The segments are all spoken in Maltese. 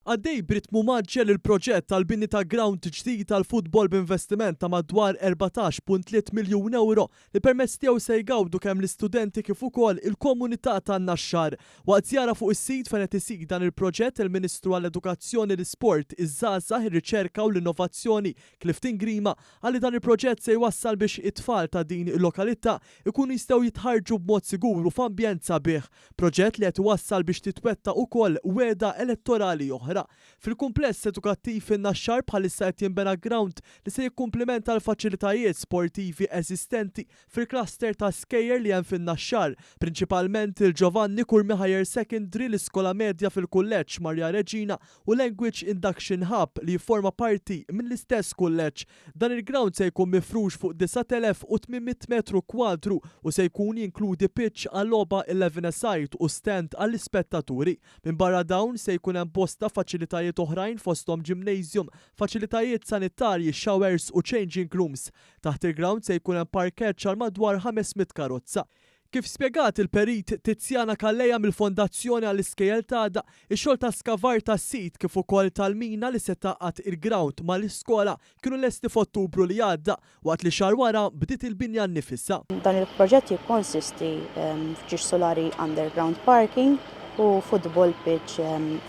Għaddej b'ritmu maġġel il-proġett tal-bini ta' ground ġdid tal-futbol b'investiment ta' madwar 14.3 miljun euro li permezz tiegħu se jgawdu kemm l-istudenti kif ukoll il-komunità tan-Naxxar. Waqt żjara fuq is-sit fejn qed isir dan il-proġett il-Ministru għall-Edukazzjoni, l-Isport, iż-żgħażagħ, ir-Riċerka u l-Innovazzjoni Clifton Grima għalli dan il-proġett se jwassal biex it-tfal ta' din il-lokalità ikunu jistgħu jitħarġu b'mod sigur u f'ambjent sabiħ. Proġett li qed iwassal biex titwetta wkoll weda elettorali oħra. Fil-kumpless edukattiv in-Naxxar bħalissa qed jinbena ground li se jikkumplimenta l-faċilitajiet sportivi eżistenti fil-cluster ta' skejjer li hemm fin-Naxxar, prinċipalment il-Giovanni Kurmi Higher Secondary, l-Iskola Medja fil-Kulleġġ Marja Reġina u Language Induction Hub li jifforma parti mill-istess kulleġġ. Dan il-ground se jkun mifrux fuq 9,800 metru kwadru u se jkun jinkludi pitch għal-logħba 11-a-side u stand għall-ispettaturi. Minn barra dawn se jkun hemm bosta faċilitajiet oħrajn fosthom gymnasium, faċilitajiet sanitarji, showers u changing rooms. Taħt il-ground se jkun hemm parkeġġ għal madwar 500 karozza. Kif spjegat il-perit Tiziana Kalleja mill-Fondazzjoni għall-Iskejjel Tagħda, ix-xogħol ta' skavar tas-sit kif ukoll tal-mina li se taqgħad il-ground mal-iskola kienu lesti f'Ottubru li għadda waqt li xahar wara bdiet il-binja nnifisha. Dan il-proġett jikkonsisti f'ġiex solari underground parking u football pitch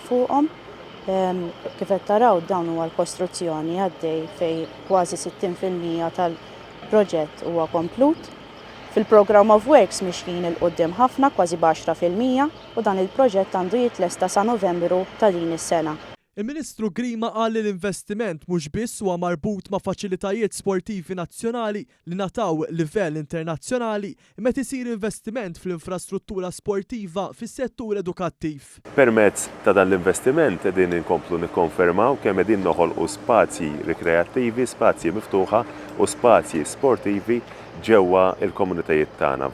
fuqhom. Kif qed taraw dawn huwa l-kostruzzjoni għaddej fejn kważi 60% tal-proġett huwa komplut. Fil-Programme of Works mixjin il-qudiem ħafna kważi b'10% u dan il-proġett għandu jitlesta sa Novembru ta' din is-sena. Il-Ministru Grima qal li l-investiment mhux biss huwa marbut ma' faċilitajiet sportivi nazzjonali li nataw livell internazzjonali, imma isir investiment fl-infrastruttura sportiva fis-settur edukattiv. Permezz ta' dan l-investiment qegħdin inkomplu nikkonfermaw kemm qegħdin noħolqu spazji rikreattivi, spazji miftuħa u spazji sportivi ġewwa il-komunitajiet tagħna.